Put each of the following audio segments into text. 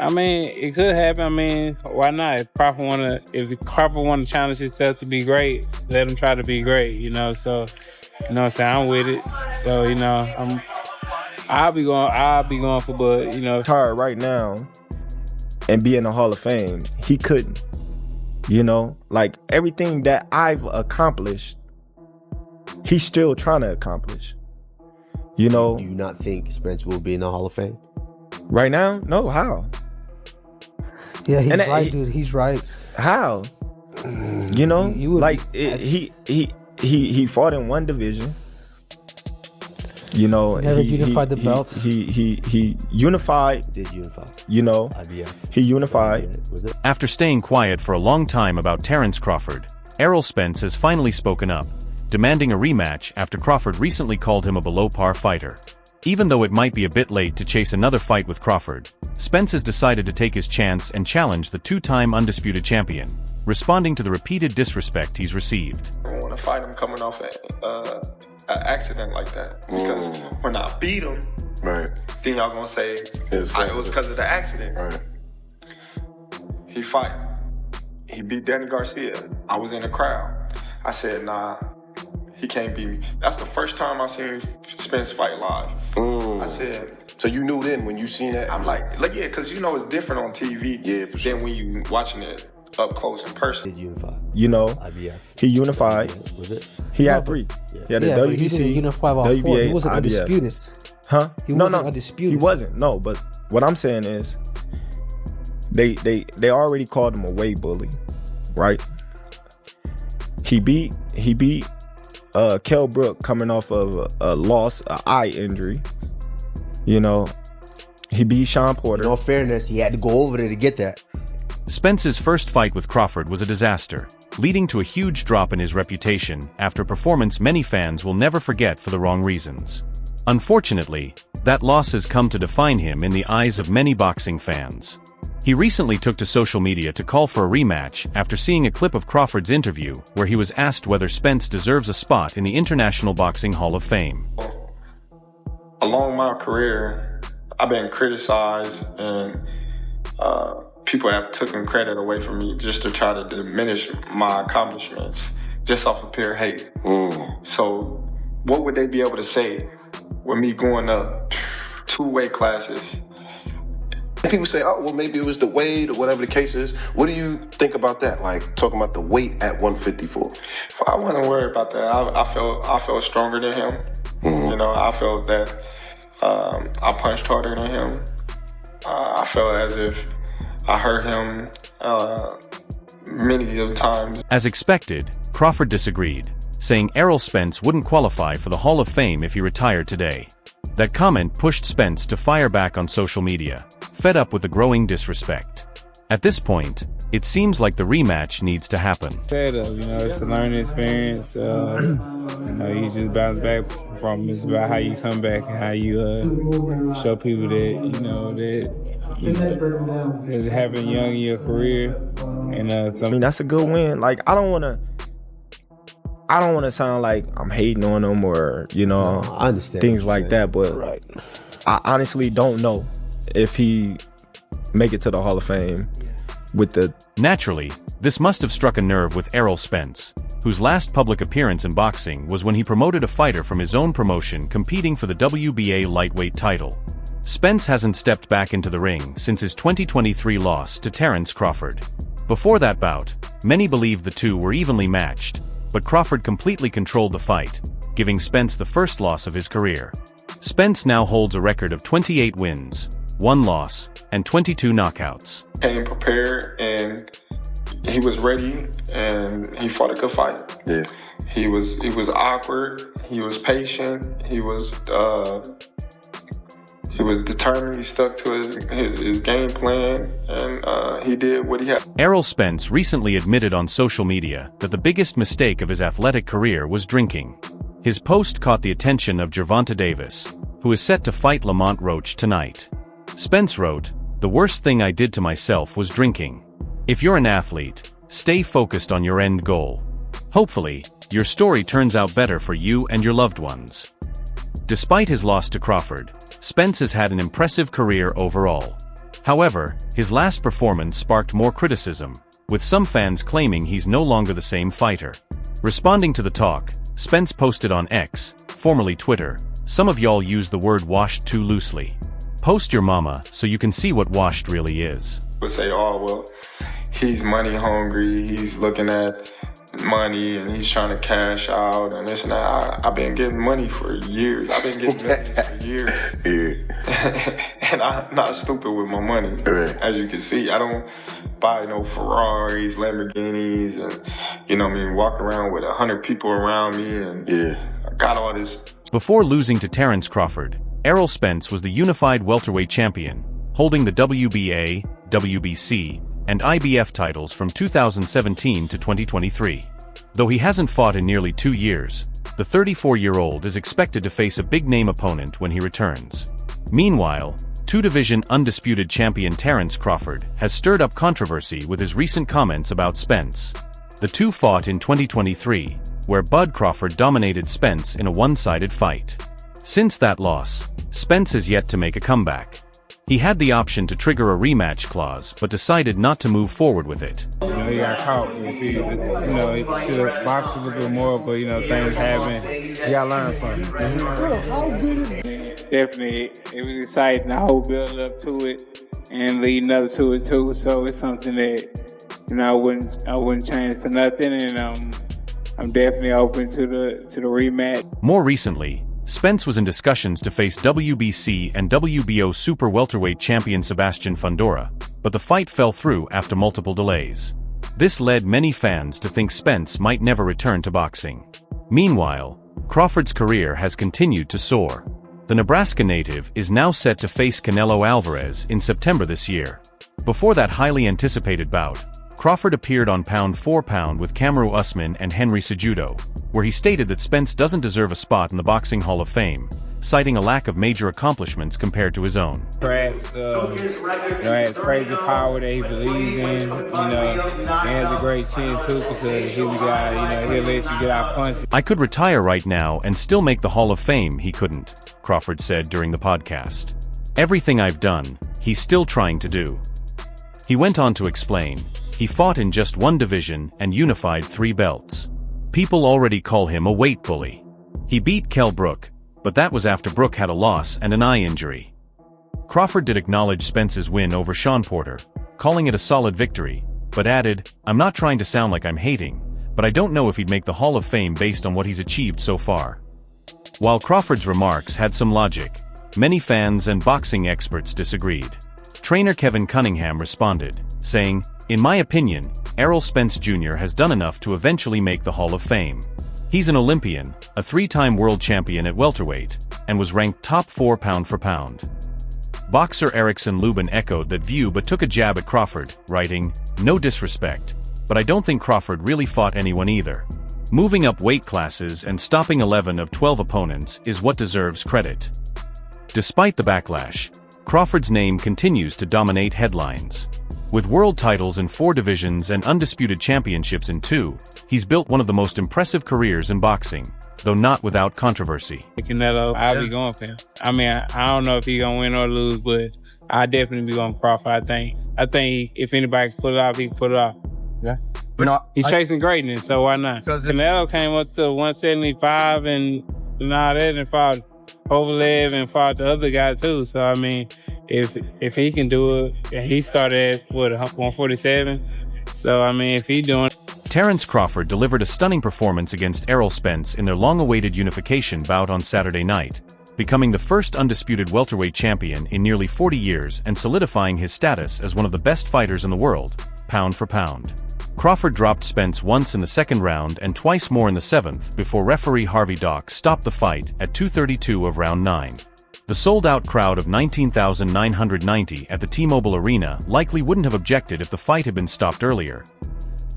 I mean, it could happen. I mean, why not? If Crawford wanna challenge himself to be great, let him try to be great. So you know what I'm saying. I'm with it. So I'll be going for Bud. Tired right now and be in the Hall of Fame. He couldn't. Like everything that I've accomplished, he's still trying to accomplish. Do you not think Spence will be in the Hall of Fame? Right now? No, how? Yeah, he's right, dude. He's right. How? He fought in one division. Never unified the belts. He unified. Did unify. IBF. He unified. After staying quiet for a long time about Terence Crawford, Errol Spence has finally spoken up, demanding a rematch after Crawford recently called him a below-par fighter. Even though it might be a bit late to chase another fight with Crawford, Spence has decided to take his chance and challenge the two-time undisputed champion, responding to the repeated disrespect he's received. I don't want to fight him coming off an accident like that, because when I beat him, right, then y'all gonna say it was because of the accident. Right. He beat Danny Garcia. I was in the crowd. I said, nah, he can't beat me. That's the first time I seen Spence fight live. I said. So you knew then when you seen that? I'm like yeah, because it's different on TV. Yeah, for sure. Than when you watching it up close in person. Did unify. IBF. He unified. Was it? He had three. Yeah, the but he didn't unify all WBA, four. He wasn't IBF. undisputed. Huh? He wasn't undisputed. He wasn't. No, but what I'm saying is, they already called him a weight bully, right? He beat Kell Brook coming off of a loss, an eye injury. He beat Sean Porter. In all fairness, he had to go over there to get that. Spence's first fight with Crawford was a disaster, leading to a huge drop in his reputation after a performance many fans will never forget for the wrong reasons. Unfortunately, that loss has come to define him in the eyes of many boxing fans. He recently took to social media to call for a rematch after seeing a clip of Crawford's interview where he was asked whether Spence deserves a spot in the International Boxing Hall of Fame. Along my career, I've been criticized and people have taken credit away from me just to try to diminish my accomplishments just off of pure hate. So what would they be able to say with me going up 2 weight classes? People say, oh, well, maybe it was the weight or whatever the case is. What do you think about that? Like, talking about the weight at 154? I wasn't worried about that. I felt stronger than him. I felt that I punched harder than him. I felt as if I hurt him many of times. As expected, Crawford disagreed, saying Errol Spence wouldn't qualify for the Hall of Fame if he retired today. That comment pushed Spence to fire back on social media, fed up with the growing disrespect. At this point, it seems like the rematch needs to happen. It's a learning experience. You just bounce back from it. It's about how you come back and how you show people that, that happened young in your career. And that's a good win. Like, I don't want to sound like I'm hating on him or, I understand things like that, but right. I honestly don't know if he make it to the Hall of Fame with the... Naturally, this must have struck a nerve with Errol Spence, whose last public appearance in boxing was when he promoted a fighter from his own promotion competing for the WBA lightweight title. Spence hasn't stepped back into the ring since his 2023 loss to Terence Crawford. Before that bout, many believed the two were evenly matched, but Crawford completely controlled the fight, giving Spence the first loss of his career. Spence now holds a record of 28 wins, 1 loss, and 22 knockouts. Came prepared and he was ready and he fought a good fight. Yeah. He was awkward, he was patient, he was determined, he stuck to his game plan, and he did what he had. Errol Spence recently admitted on social media that the biggest mistake of his athletic career was drinking. His post caught the attention of Gervonta Davis, who is set to fight Lamont Roach tonight. Spence wrote, "The worst thing I did to myself was drinking. If you're an athlete, stay focused on your end goal. Hopefully, your story turns out better for you and your loved ones." Despite his loss to Crawford, Spence has had an impressive career overall. However, his last performance sparked more criticism, with some fans claiming he's no longer the same fighter. Responding to the talk, Spence posted on X, formerly Twitter, "Some of y'all use the word washed too loosely. Post your mama so you can see what washed really is." Would say, oh, well, he's money hungry, he's looking at money and he's trying to cash out and this and that. I've been getting money for years. I've been getting millions for years. Yeah. And I'm not stupid with my money. Right. As you can see, I don't buy no Ferraris, Lamborghinis, and, you know what I mean, walk around with 100 people around me and I got all this. Before losing to Terence Crawford, Errol Spence was the unified welterweight champion, holding the WBA, WBC, and IBF titles from 2017 to 2023. Though he hasn't fought in nearly 2 years, the 34-year-old is expected to face a big-name opponent when he returns. Meanwhile, two-division undisputed champion Terence Crawford has stirred up controversy with his recent comments about Spence. The two fought in 2023, where Bud Crawford dominated Spence in a one-sided fight. Since that loss, Spence has yet to make a comeback. He had the option to trigger a rematch clause, but decided not to move forward with it. You know, he got caught. He should have boxed a little bit more, but, things happen. You got to learn from it. Definitely, it was exciting, the whole build up to it and leading up to it, too. So it's something that, I wouldn't change for nothing, and I'm definitely open to the rematch. More recently, Spence was in discussions to face WBC and WBO super welterweight champion Sebastian Fundora, but the fight fell through after multiple delays. This led many fans to think Spence might never return to boxing. Meanwhile, Crawford's career has continued to soar. The Nebraska native is now set to face Canelo Alvarez in September this year. Before that highly anticipated bout, Crawford appeared on Pound for Pound with Kamaru Usman and Henry Cejudo, where he stated that Spence doesn't deserve a spot in the Boxing Hall of Fame, citing a lack of major accomplishments compared to his own. Has crazy power that he believes in, he has a great chin too, because he'll let you get out punches. "I could retire right now and still make the Hall of Fame," he couldn't, Crawford said during the podcast. "Everything I've done, he's still trying to do." He went on to explain, he fought in just one division and unified 3 belts. People already call him a weight bully. He beat Kell Brook, but that was after Brook had a loss and an eye injury. Crawford did acknowledge Spence's win over Sean Porter, calling it a solid victory, but added, "I'm not trying to sound like I'm hating, but I don't know if he'd make the Hall of Fame based on what he's achieved so far." While Crawford's remarks had some logic, many fans and boxing experts disagreed. Trainer Kevin Cunningham responded, saying, "In my opinion, Errol Spence Jr. has done enough to eventually make the Hall of Fame. He's an Olympian, a 3-time world champion at welterweight, and was ranked top 4 pound for pound." Boxer Erickson Lubin echoed that view but took a jab at Crawford, writing, "No disrespect, but I don't think Crawford really fought anyone either. Moving up weight classes and stopping 11 of 12 opponents is what deserves credit." Despite the backlash, Crawford's name continues to dominate headlines. With world titles in 4 divisions and undisputed championships in 2, he's built one of the most impressive careers in boxing, though not without controversy. Canelo, I'll be going for him. I don't know if he's going to win or lose, but I'll definitely be going for Crawford, I think if anybody can pull it off, he can pull it off. Yeah. He's chasing greatness, so why not? Canelo came up to 175 and all that and fought Kovalev and fought the other guy too. So if he can do it, he started at 147. So if he doing it. Terence Crawford delivered a stunning performance against Errol Spence in their long-awaited unification bout on Saturday night, becoming the first undisputed welterweight champion in nearly 40 years and solidifying his status as one of the best fighters in the world, pound for pound. Crawford dropped Spence once in the 2nd round and twice more in the 7th before referee Harvey Dock stopped the fight at 2:32 of round 9. The sold-out crowd of 19,990 at the T-Mobile Arena likely wouldn't have objected if the fight had been stopped earlier.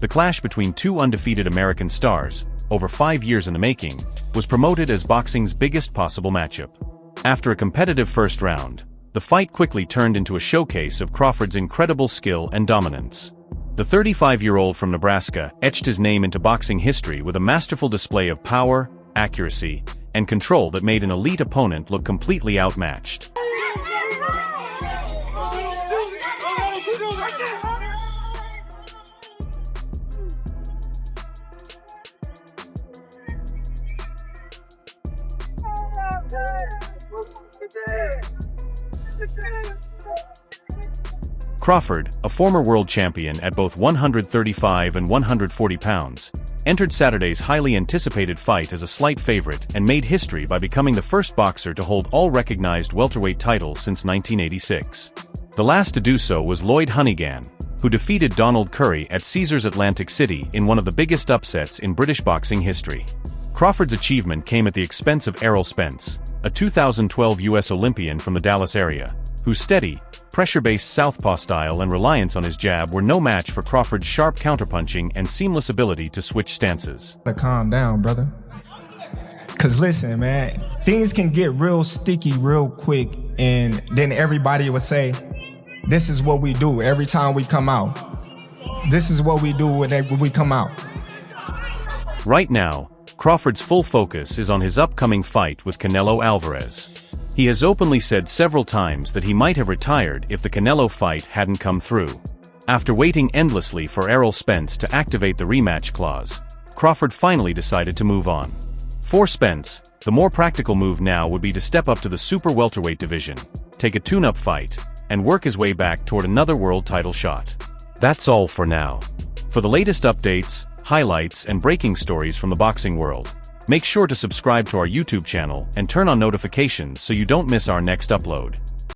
The clash between 2 undefeated American stars, over 5 years in the making, was promoted as boxing's biggest possible matchup. After a competitive first round, the fight quickly turned into a showcase of Crawford's incredible skill and dominance. The 35-year-old from Nebraska etched his name into boxing history with a masterful display of power, accuracy, and control that made an elite opponent look completely outmatched. Crawford, a former world champion at both 135 and 140 pounds, entered Saturday's highly anticipated fight as a slight favorite and made history by becoming the first boxer to hold all recognized welterweight titles since 1986. The last to do so was Lloyd Honeyghan, who defeated Donald Curry at Caesars Atlantic City in one of the biggest upsets in British boxing history. Crawford's achievement came at the expense of Errol Spence, a 2012 U.S. Olympian from the Dallas area, whose steady, pressure-based southpaw style and reliance on his jab were no match for Crawford's sharp counterpunching and seamless ability to switch stances. Calm down, brother. Cause listen, man, things can get real sticky real quick, and then everybody would say, this is what we do every time we come out. This is what we do when we come out. Right now, Crawford's full focus is on his upcoming fight with Canelo Alvarez. He has openly said several times that he might have retired if the Canelo fight hadn't come through. After waiting endlessly for Errol Spence to activate the rematch clause, Crawford finally decided to move on. For Spence, the more practical move now would be to step up to the super welterweight division, take a tune-up fight, and work his way back toward another world title shot. That's all for now. For the latest updates, highlights, and breaking stories from the boxing world, make sure to subscribe to our YouTube channel and turn on notifications so you don't miss our next upload.